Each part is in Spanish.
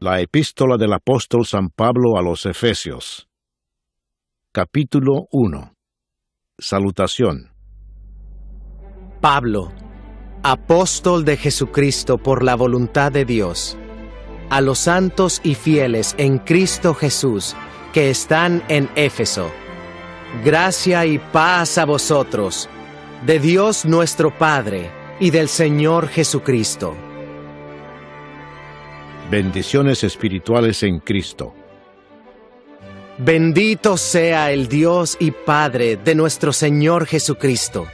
La epístola del apóstol San Pablo a los Efesios. Capítulo 1. Salutación. Pablo, apóstol de Jesucristo por la voluntad de Dios, a los santos y fieles en Cristo Jesús que están en Éfeso. Gracia y paz a vosotros, de Dios nuestro Padre y del Señor Jesucristo. Bendiciones espirituales en Cristo. Bendito sea el Dios y Padre de nuestro Señor Jesucristo,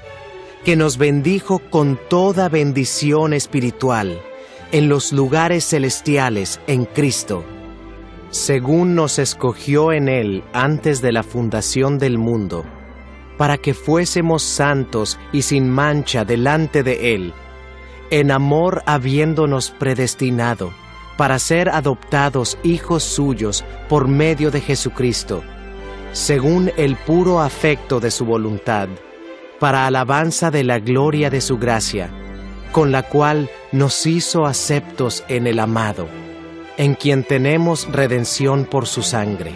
que nos bendijo con toda bendición espiritual en los lugares celestiales en Cristo, según nos escogió en Él antes de la fundación del mundo, para que fuésemos santos y sin mancha delante de Él, en amor habiéndonos predestinado para ser adoptados hijos suyos por medio de Jesucristo, según el puro afecto de su voluntad, para alabanza de la gloria de su gracia, con la cual nos hizo aceptos en el amado, en quien tenemos redención por su sangre,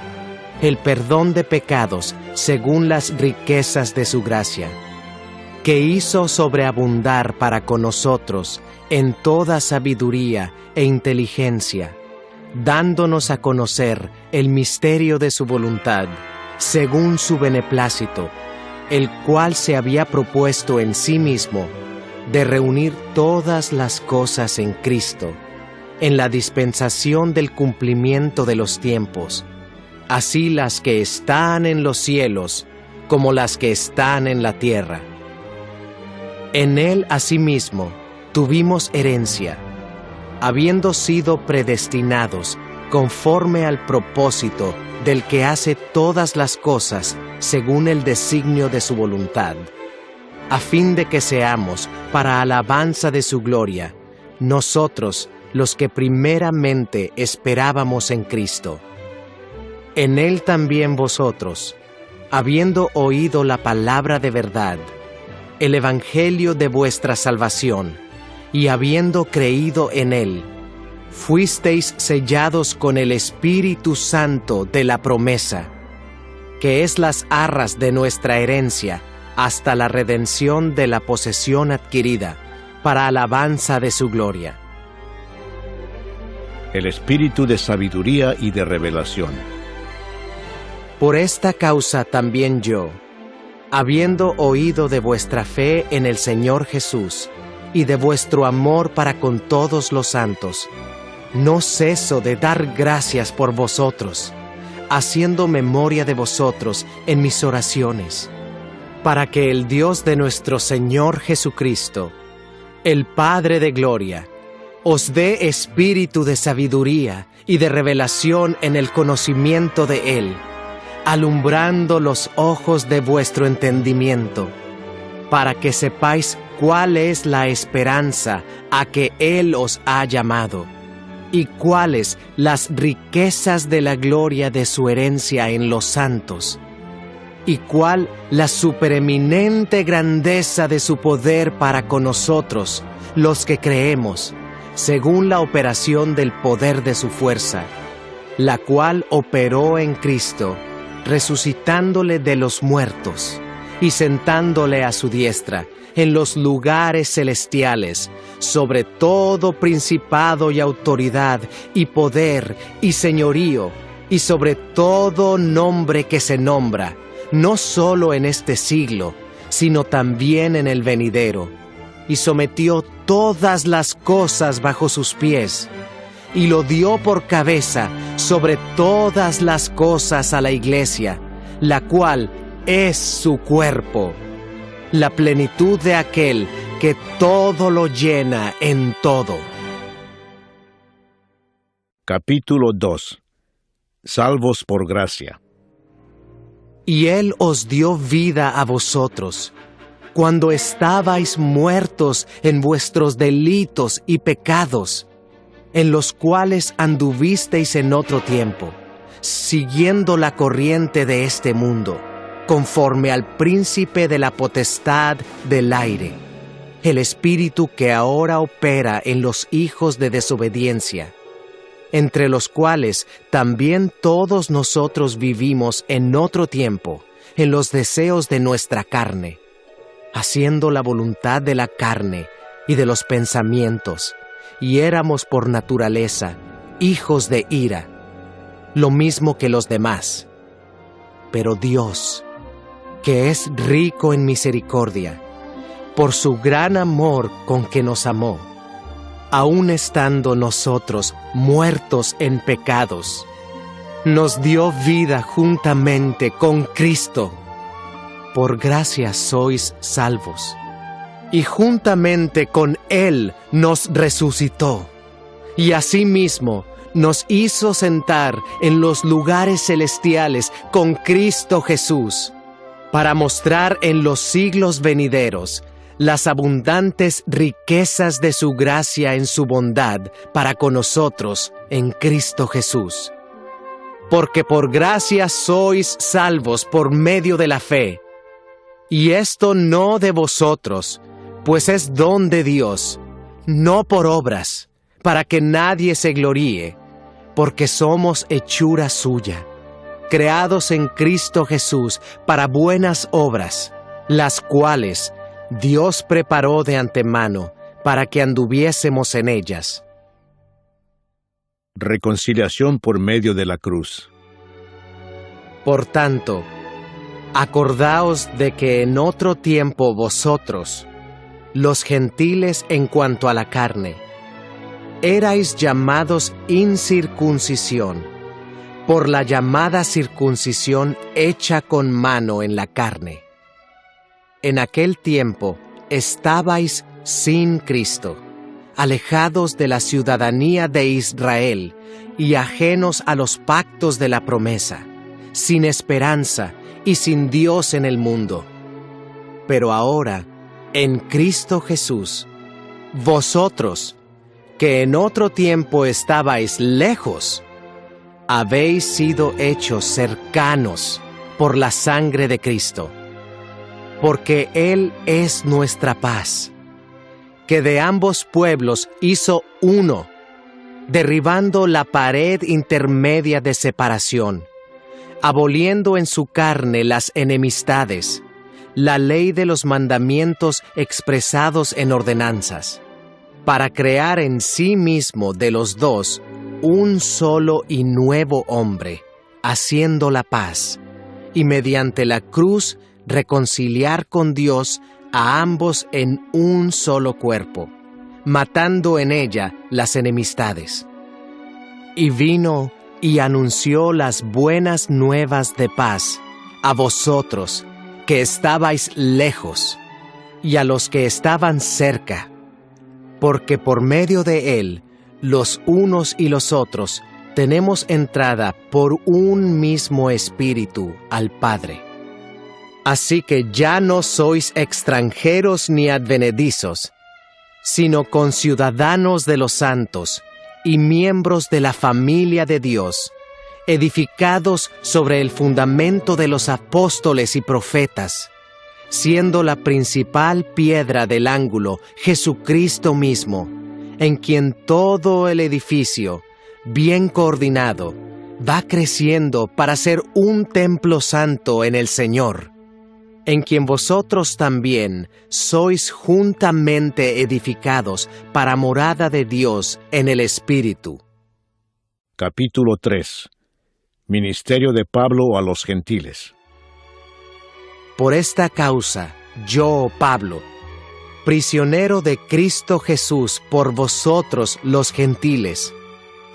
el perdón de pecados según las riquezas de su gracia, que hizo sobreabundar para con nosotros en toda sabiduría e inteligencia, dándonos a conocer el misterio de su voluntad, según su beneplácito, el cual se había propuesto en sí mismo de reunir todas las cosas en Cristo, en la dispensación del cumplimiento de los tiempos, así las que están en los cielos como las que están en la tierra. En Él asimismo tuvimos herencia, habiendo sido predestinados conforme al propósito del que hace todas las cosas según el designio de su voluntad, a fin de que seamos para alabanza de su gloria, nosotros los que primeramente esperábamos en Cristo. En Él también vosotros, habiendo oído la palabra de verdad, el evangelio de vuestra salvación, y habiendo creído en Él, fuisteis sellados con el Espíritu Santo de la promesa, que es las arras de nuestra herencia, hasta la redención de la posesión adquirida, para alabanza de su gloria. El espíritu de sabiduría y de revelación. Por esta causa también yo, habiendo oído de vuestra fe en el Señor Jesús, y de vuestro amor para con todos los santos, no ceso de dar gracias por vosotros, haciendo memoria de vosotros en mis oraciones, para que el Dios de nuestro Señor Jesucristo, el Padre de gloria, os dé espíritu de sabiduría y de revelación en el conocimiento de Él, alumbrando los ojos de vuestro entendimiento, para que sepáis cuál es la esperanza a que Él os ha llamado, y cuáles las riquezas de la gloria de su herencia en los santos, y cuál la supereminente grandeza de su poder para con nosotros, los que creemos, según la operación del poder de su fuerza, la cual operó en Cristo, resucitándole de los muertos, y sentándole a su diestra, en los lugares celestiales, sobre todo principado y autoridad, y poder, y señorío, y sobre todo nombre que se nombra, no solo en este siglo, sino también en el venidero, y sometió todas las cosas bajo sus pies, y lo dio por cabeza sobre todas las cosas a la Iglesia, la cual es su cuerpo, la plenitud de aquel que todo lo llena en todo. Capítulo 2. Salvos por gracia. Y Él os dio vida a vosotros, cuando estabais muertos en vuestros delitos y pecados, en los cuales anduvisteis en otro tiempo, siguiendo la corriente de este mundo, conforme al príncipe de la potestad del aire, el espíritu que ahora opera en los hijos de desobediencia, entre los cuales también todos nosotros vivimos en otro tiempo, en los deseos de nuestra carne, haciendo la voluntad de la carne y de los pensamientos, y éramos por naturaleza hijos de ira, lo mismo que los demás. Pero Dios, que es rico en misericordia, por su gran amor con que nos amó, aun estando nosotros muertos en pecados, nos dio vida juntamente con Cristo. Por gracia sois salvos, y juntamente con Él nos resucitó, y asimismo nos hizo sentar en los lugares celestiales con Cristo Jesús, para mostrar en los siglos venideros las abundantes riquezas de su gracia en su bondad para con nosotros en Cristo Jesús. Porque por gracia sois salvos por medio de la fe, y esto no de vosotros, pues es don de Dios, no por obras, para que nadie se gloríe, porque somos hechura suya, creados en Cristo Jesús para buenas obras, las cuales Dios preparó de antemano para que anduviésemos en ellas. Reconciliación por medio de la cruz. Por tanto, acordaos de que en otro tiempo vosotros, los gentiles en cuanto a la carne, erais llamados incircuncisión, por la llamada circuncisión hecha con mano en la carne. En aquel tiempo estabais sin Cristo, alejados de la ciudadanía de Israel y ajenos a los pactos de la promesa, sin esperanza y sin Dios en el mundo. Pero ahora, en Cristo Jesús, vosotros, que en otro tiempo estabais lejos, habéis sido hechos cercanos por la sangre de Cristo, porque Él es nuestra paz, que de ambos pueblos hizo uno, derribando la pared intermedia de separación, aboliendo en su carne las enemistades, la ley de los mandamientos expresados en ordenanzas, para crear en sí mismo de los dos un solo y nuevo hombre, haciendo la paz, y mediante la cruz reconciliar con Dios a ambos en un solo cuerpo, matando en ella las enemistades. Y vino y anunció las buenas nuevas de paz a vosotros que estabais lejos y a los que estaban cerca, porque por medio de él los unos y los otros tenemos entrada por un mismo espíritu al Padre. Así que ya no sois extranjeros ni advenedizos, sino conciudadanos de los santos y miembros de la familia de Dios, edificados sobre el fundamento de los apóstoles y profetas, siendo la principal piedra del ángulo Jesucristo mismo, en quien todo el edificio, bien coordinado, va creciendo para ser un templo santo en el Señor, en quien vosotros también sois juntamente edificados para morada de Dios en el Espíritu. Capítulo 3. Ministerio de Pablo a los gentiles. Por esta causa, yo, Pablo, prisionero de Cristo Jesús por vosotros los gentiles,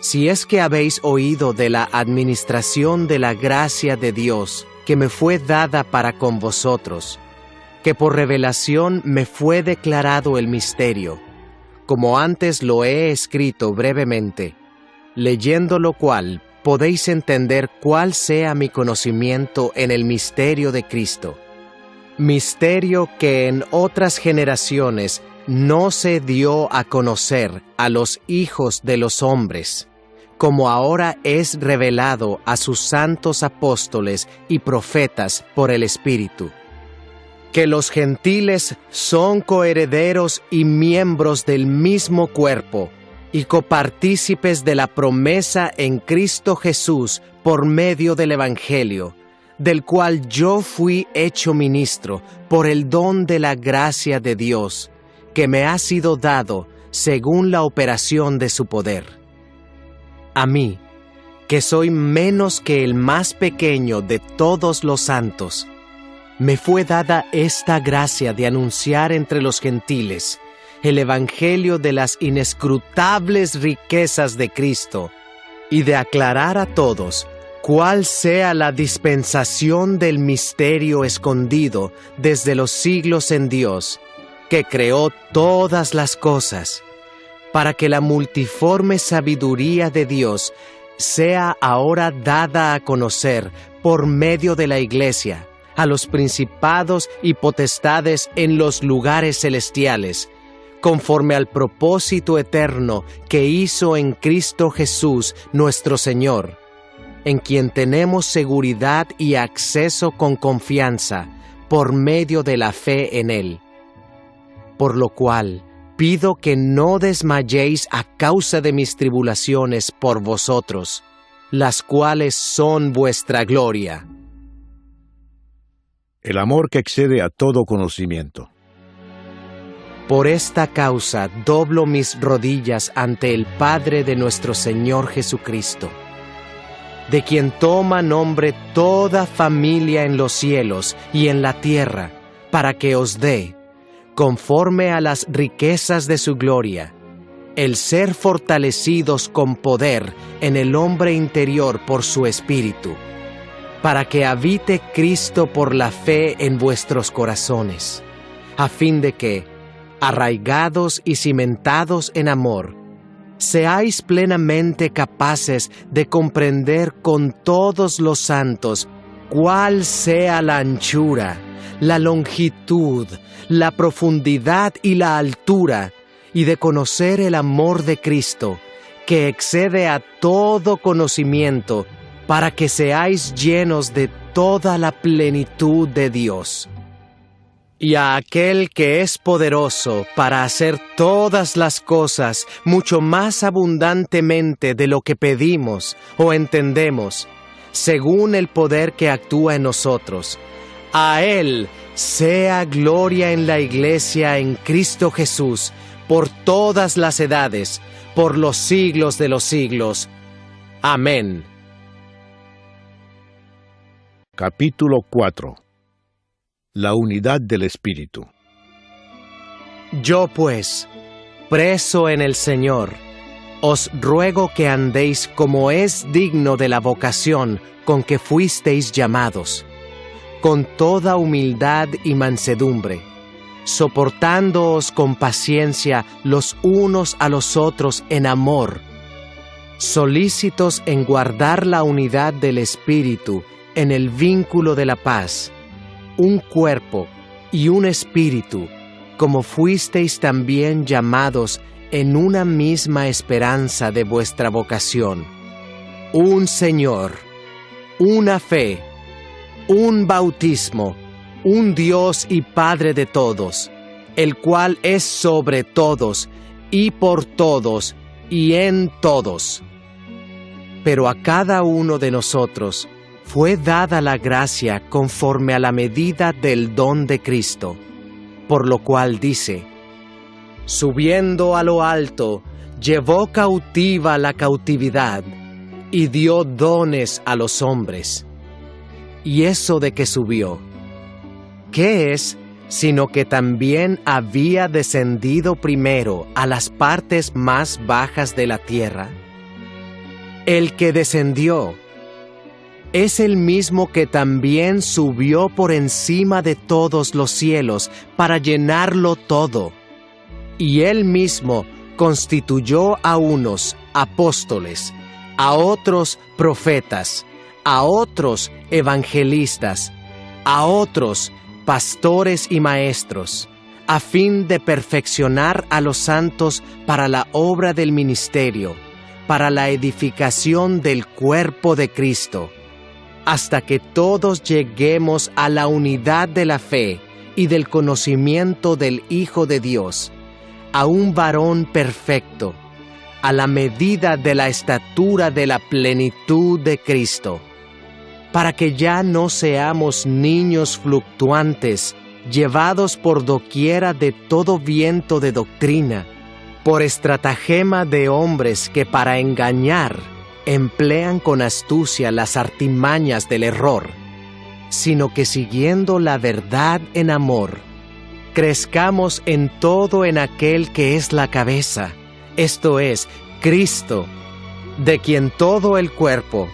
si es que habéis oído de la administración de la gracia de Dios que me fue dada para con vosotros, que por revelación me fue declarado el misterio, como antes lo he escrito brevemente, leyendo lo cual podéis entender cuál sea mi conocimiento en el misterio de Cristo, misterio que en otras generaciones no se dio a conocer a los hijos de los hombres, como ahora es revelado a sus santos apóstoles y profetas por el Espíritu, que los gentiles son coherederos y miembros del mismo cuerpo, y copartícipes de la promesa en Cristo Jesús por medio del Evangelio, del cual yo fui hecho ministro por el don de la gracia de Dios, que me ha sido dado según la operación de su poder. A mí, que soy menos que el más pequeño de todos los santos, me fue dada esta gracia de anunciar entre los gentiles el Evangelio de las inescrutables riquezas de Cristo, y de aclarar a todos cuál sea la dispensación del misterio escondido desde los siglos en Dios, que creó todas las cosas, para que la multiforme sabiduría de Dios sea ahora dada a conocer por medio de la Iglesia a los principados y potestades en los lugares celestiales, conforme al propósito eterno que hizo en Cristo Jesús nuestro Señor, en quien tenemos seguridad y acceso con confianza por medio de la fe en Él. Por lo cual, pido que no desmayéis a causa de mis tribulaciones por vosotros, las cuales son vuestra gloria. El amor que excede a todo conocimiento. Por esta causa doblo mis rodillas ante el Padre de nuestro Señor Jesucristo, de quien toma nombre toda familia en los cielos y en la tierra, para que os dé, conforme a las riquezas de su gloria, el ser fortalecidos con poder en el hombre interior por su Espíritu, para que habite Cristo por la fe en vuestros corazones, a fin de que, arraigados y cimentados en amor, seáis plenamente capaces de comprender con todos los santos cuál sea la anchura, la longitud, la profundidad y la altura, y de conocer el amor de Cristo, que excede a todo conocimiento, para que seáis llenos de toda la plenitud de Dios. Y a aquel que es poderoso para hacer todas las cosas mucho más abundantemente de lo que pedimos o entendemos, según el poder que actúa en nosotros, a Él sea gloria en la Iglesia en Cristo Jesús, por todas las edades, por los siglos de los siglos. Amén. Capítulo 4. La unidad del Espíritu. Yo pues, preso en el Señor, os ruego que andéis como es digno de la vocación con que fuisteis llamados, con toda humildad y mansedumbre, soportándoos con paciencia los unos a los otros en amor, solícitos en guardar la unidad del Espíritu en el vínculo de la paz, un cuerpo y un espíritu, como fuisteis también llamados en una misma esperanza de vuestra vocación, un Señor, una fe, un bautismo, un Dios y Padre de todos, el cual es sobre todos y por todos y en todos. Pero a cada uno de nosotros fue dada la gracia conforme a la medida del don de Cristo, por lo cual dice: subiendo a lo alto, llevó cautiva la cautividad, y dio dones a los hombres. ¿Y eso de que subió? ¿Qué es, sino que también había descendido primero a las partes más bajas de la tierra? El que descendió es el mismo que también subió por encima de todos los cielos para llenarlo todo. Y él mismo constituyó a unos apóstoles, a otros profetas, a otros evangelistas, a otros pastores y maestros, a fin de perfeccionar a los santos para la obra del ministerio, para la edificación del cuerpo de Cristo, hasta que todos lleguemos a la unidad de la fe y del conocimiento del Hijo de Dios, a un varón perfecto, a la medida de la estatura de la plenitud de Cristo, para que ya no seamos niños fluctuantes, llevados por doquiera de todo viento de doctrina, por estratagema de hombres que para engañar emplean con astucia las artimañas del error, sino que siguiendo la verdad en amor, crezcamos en todo en aquel que es la cabeza, esto es, Cristo, de quien todo el cuerpo,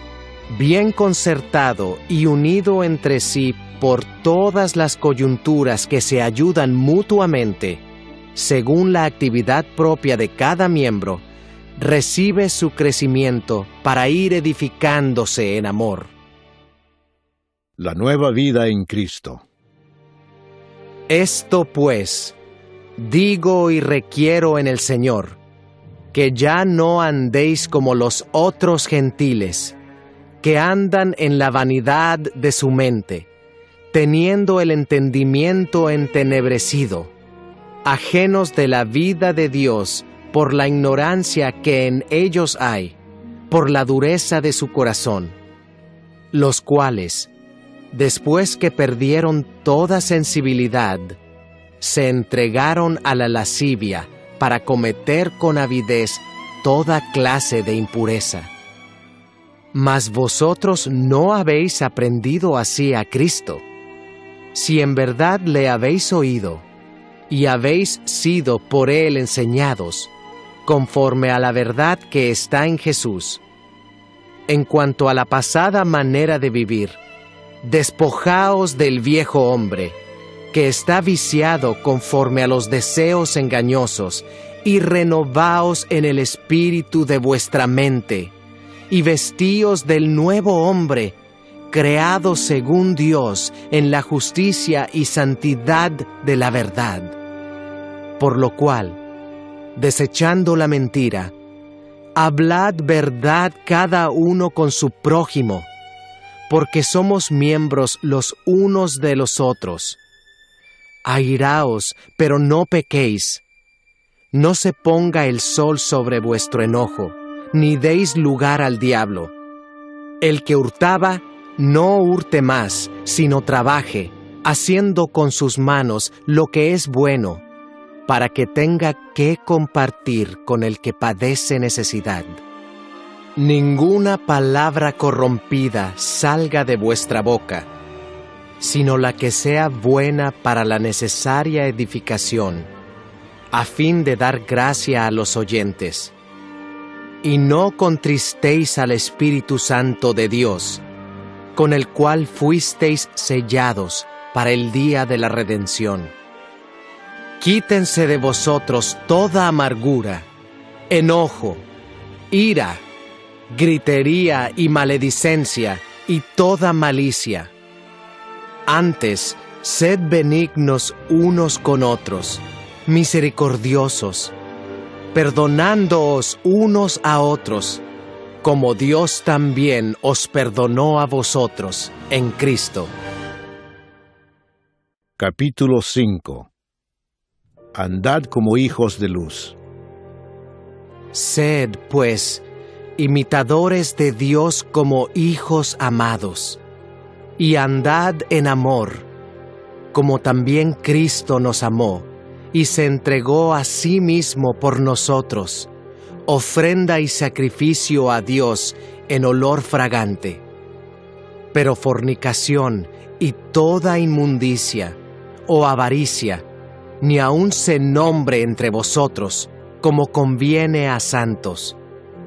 bien concertado y unido entre sí por todas las coyunturas que se ayudan mutuamente, según la actividad propia de cada miembro, recibe su crecimiento para ir edificándose en amor. La nueva vida en Cristo. Esto pues, digo y requiero en el Señor, que ya no andéis como los otros gentiles, que andan en la vanidad de su mente, teniendo el entendimiento entenebrecido, ajenos de la vida de Dios por la ignorancia que en ellos hay, por la dureza de su corazón, los cuales, después que perdieron toda sensibilidad, se entregaron a la lascivia para cometer con avidez toda clase de impureza. Mas vosotros no habéis aprendido así a Cristo, si en verdad le habéis oído, y habéis sido por él enseñados, conforme a la verdad que está en Jesús. En cuanto a la pasada manera de vivir, despojaos del viejo hombre, que está viciado conforme a los deseos engañosos, y renovaos en el espíritu de vuestra mente, y vestíos del nuevo hombre, creado según Dios en la justicia y santidad de la verdad. Por lo cual, desechando la mentira, hablad verdad cada uno con su prójimo, porque somos miembros los unos de los otros. Airaos, pero no pequéis. No se ponga el sol sobre vuestro enojo, ni deis lugar al diablo. El que hurtaba, no hurte más, sino trabaje, haciendo con sus manos lo que es bueno, para que tenga que compartir con el que padece necesidad. Ninguna palabra corrompida salga de vuestra boca, sino la que sea buena para la necesaria edificación, a fin de dar gracia a los oyentes. Y no contristéis al Espíritu Santo de Dios, con el cual fuisteis sellados para el día de la redención. Quítense de vosotros toda amargura, enojo, ira, gritería y maledicencia y toda malicia. Antes, sed benignos unos con otros, misericordiosos, perdonándoos unos a otros, como Dios también os perdonó a vosotros en Cristo. Capítulo 5. Andad como hijos de luz. Sed, pues, imitadores de Dios como hijos amados, y andad en amor, como también Cristo nos amó, y se entregó a sí mismo por nosotros, ofrenda y sacrificio a Dios en olor fragante. Pero fornicación y toda inmundicia o avaricia, ni aun se nombre entre vosotros, como conviene a santos,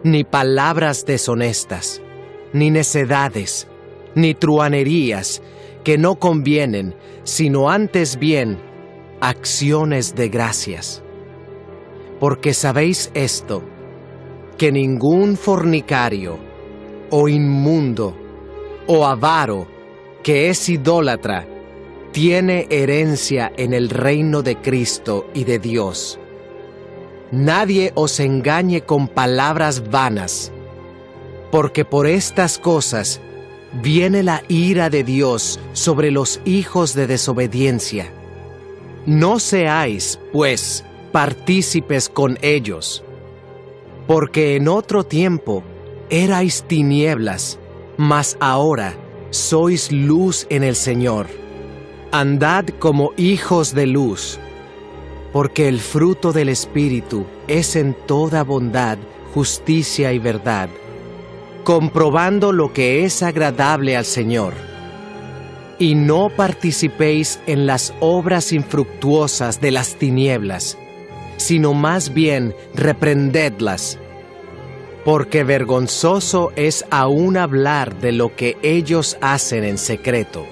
ni palabras deshonestas, ni necedades, ni truhanerías, que no convienen, sino antes bien, acciones de gracias. Porque sabéis esto, que ningún fornicario, o inmundo, o avaro, que es idólatra, tiene herencia en el reino de Cristo y de Dios. Nadie os engañe con palabras vanas, porque por estas cosas viene la ira de Dios sobre los hijos de desobediencia. No seáis, pues, partícipes con ellos. Porque en otro tiempo erais tinieblas, mas ahora sois luz en el Señor. Andad como hijos de luz, porque el fruto del Espíritu es en toda bondad, justicia y verdad, comprobando lo que es agradable al Señor. Y no participéis en las obras infructuosas de las tinieblas, sino más bien reprendedlas, porque vergonzoso es aún hablar de lo que ellos hacen en secreto.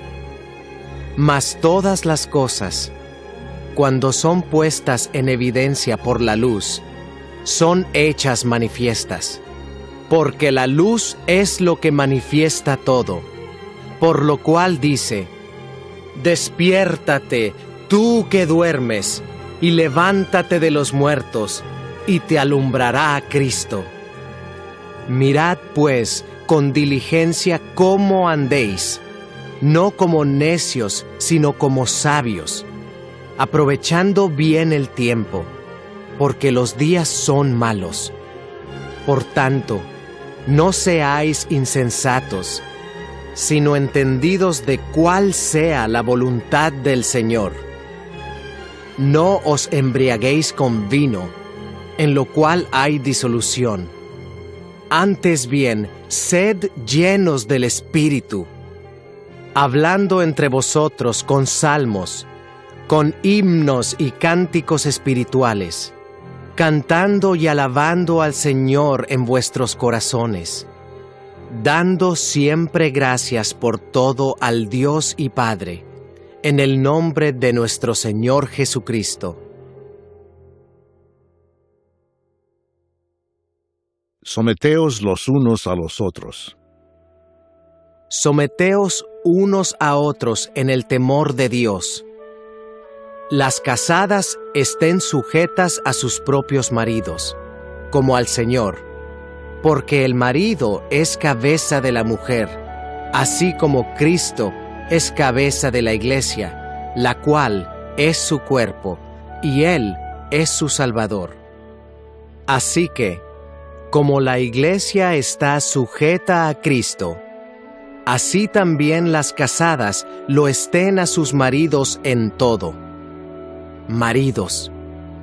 Mas todas las cosas, cuando son puestas en evidencia por la luz, son hechas manifiestas, porque la luz es lo que manifiesta todo, por lo cual dice: despiértate, tú que duermes, y levántate de los muertos, y te alumbrará Cristo. Mirad, pues, con diligencia cómo andéis, no como necios, sino como sabios, aprovechando bien el tiempo, porque los días son malos. Por tanto, no seáis insensatos, sino entendidos de cuál sea la voluntad del Señor. No os embriaguéis con vino, en lo cual hay disolución. Antes bien, sed llenos del Espíritu, hablando entre vosotros con salmos, con himnos y cánticos espirituales, cantando y alabando al Señor en vuestros corazones, dando siempre gracias por todo al Dios y Padre, en el nombre de nuestro Señor Jesucristo. Someteos los unos a los otros. Someteos unos a otros en el temor de Dios. Las casadas estén sujetas a sus propios maridos, como al Señor, porque el marido es cabeza de la mujer, así como Cristo es cabeza de la Iglesia, la cual es su cuerpo, y Él es su Salvador. Así que, como la Iglesia está sujeta a Cristo, así también las casadas lo estén a sus maridos en todo. Maridos,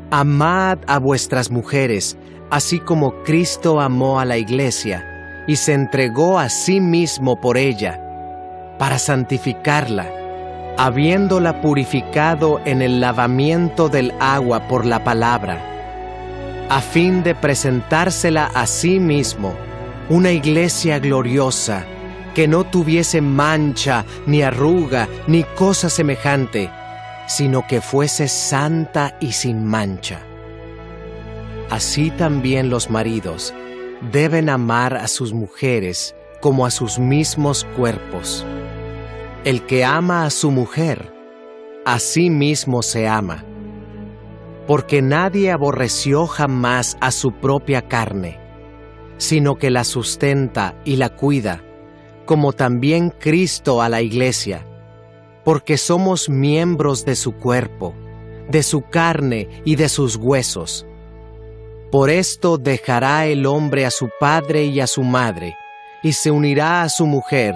amad a vuestras mujeres, así como Cristo amó a la Iglesia y se entregó a sí mismo por ella, para santificarla, habiéndola purificado en el lavamiento del agua por la palabra, a fin de presentársela a sí mismo, una Iglesia gloriosa, que no tuviese mancha, ni arruga, ni cosa semejante, sino que fuese santa y sin mancha. Así también los maridos deben amar a sus mujeres como a sus mismos cuerpos. El que ama a su mujer, a sí mismo se ama. Porque nadie aborreció jamás a su propia carne, sino que la sustenta y la cuida, como también Cristo a la Iglesia, porque somos miembros de su cuerpo, de su carne y de sus huesos. Por esto dejará el hombre a su padre y a su madre, y se unirá a su mujer,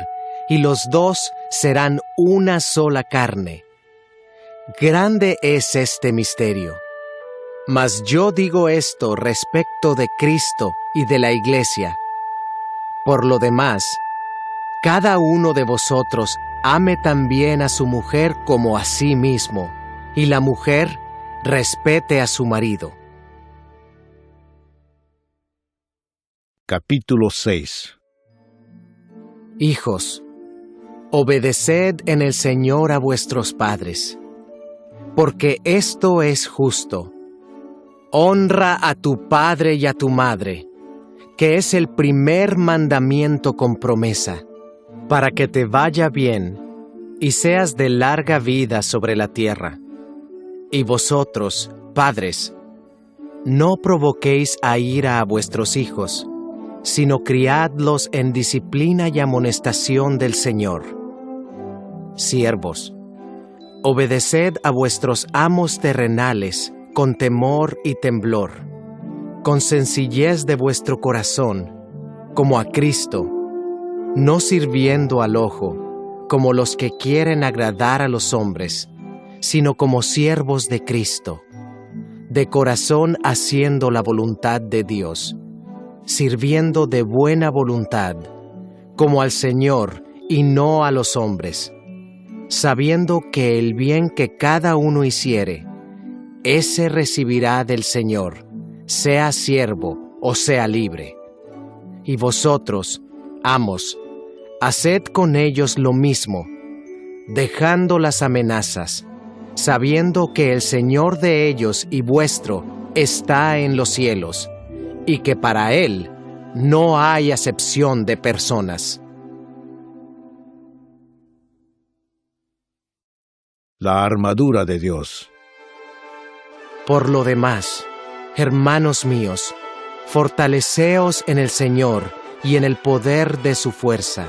y los dos serán una sola carne. Grande es este misterio. Mas yo digo esto respecto de Cristo y de la Iglesia. Por lo demás, cada uno de vosotros ame también a su mujer como a sí mismo, y la mujer respete a su marido. Capítulo 6. Hijos, obedeced en el Señor a vuestros padres, porque esto es justo. Honra a tu padre y a tu madre, que es el primer mandamiento con promesa, para que te vaya bien y seas de larga vida sobre la tierra. Y vosotros, padres, no provoquéis a ira a vuestros hijos, sino criadlos en disciplina y amonestación del Señor. Siervos, obedeced a vuestros amos terrenales con temor y temblor, con sencillez de vuestro corazón, como a Cristo, no sirviendo al ojo, como los que quieren agradar a los hombres, sino como siervos de Cristo, de corazón haciendo la voluntad de Dios, sirviendo de buena voluntad, como al Señor y no a los hombres, sabiendo que el bien que cada uno hiciere, ese recibirá del Señor, sea siervo o sea libre. Y vosotros, amos, haced con ellos lo mismo, dejando las amenazas, sabiendo que el Señor de ellos y vuestro está en los cielos, y que para Él no hay acepción de personas. La armadura de Dios. Por lo demás, hermanos míos, fortaleceos en el Señor y en el poder de su fuerza.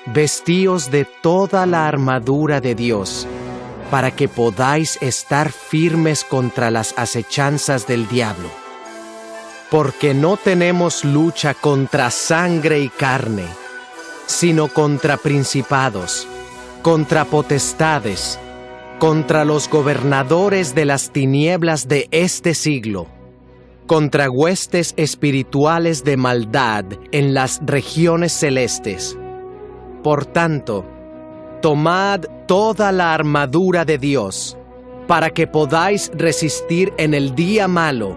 Vestíos de toda la armadura de Dios, para que podáis estar firmes contra las acechanzas del diablo. Porque no tenemos lucha contra sangre y carne, sino contra principados, contra potestades, contra los gobernadores de las tinieblas de este siglo, contra huestes espirituales de maldad en las regiones celestes. Por tanto, tomad toda la armadura de Dios, para que podáis resistir en el día malo,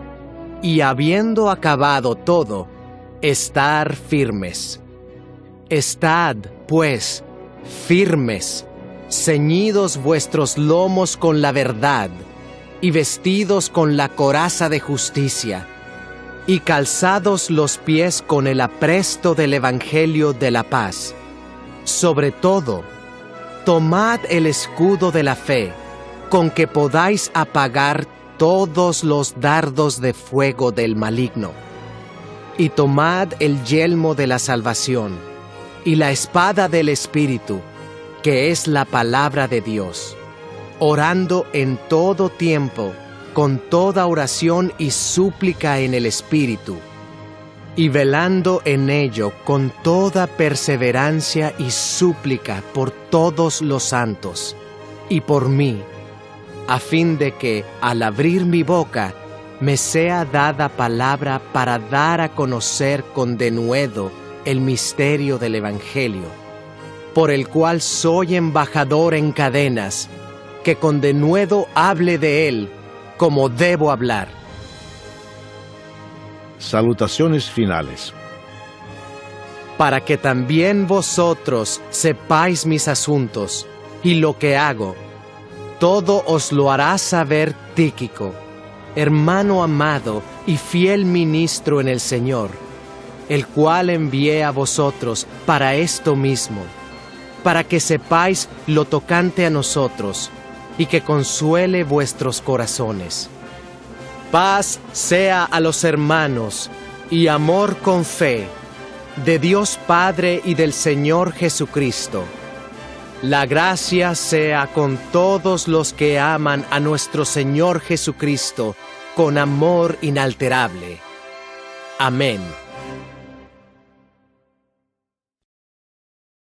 y habiendo acabado todo, estar firmes. Estad, pues, firmes, ceñidos vuestros lomos con la verdad, y vestidos con la coraza de justicia, y calzados los pies con el apresto del Evangelio de la paz. Sobre todo, tomad el escudo de la fe, con que podáis apagar todos los dardos de fuego del maligno. Y tomad el yelmo de la salvación, y la espada del Espíritu, que es la palabra de Dios, orando en todo tiempo, con toda oración y súplica en el Espíritu, y velando en ello con toda perseverancia y súplica por todos los santos, y por mí, a fin de que, al abrir mi boca, me sea dada palabra para dar a conocer con denuedo el misterio del Evangelio, por el cual soy embajador en cadenas, que con denuedo hable de él como debo hablar. Salutaciones finales. Para que también vosotros sepáis mis asuntos y lo que hago, todo os lo hará saber Tíquico, hermano amado y fiel ministro en el Señor, el cual envié a vosotros para esto mismo, para que sepáis lo tocante a nosotros, y que consuele vuestros corazones. Paz sea a los hermanos, y amor con fe, de Dios Padre y del Señor Jesucristo. La gracia sea con todos los que aman a nuestro Señor Jesucristo con amor inalterable. Amén.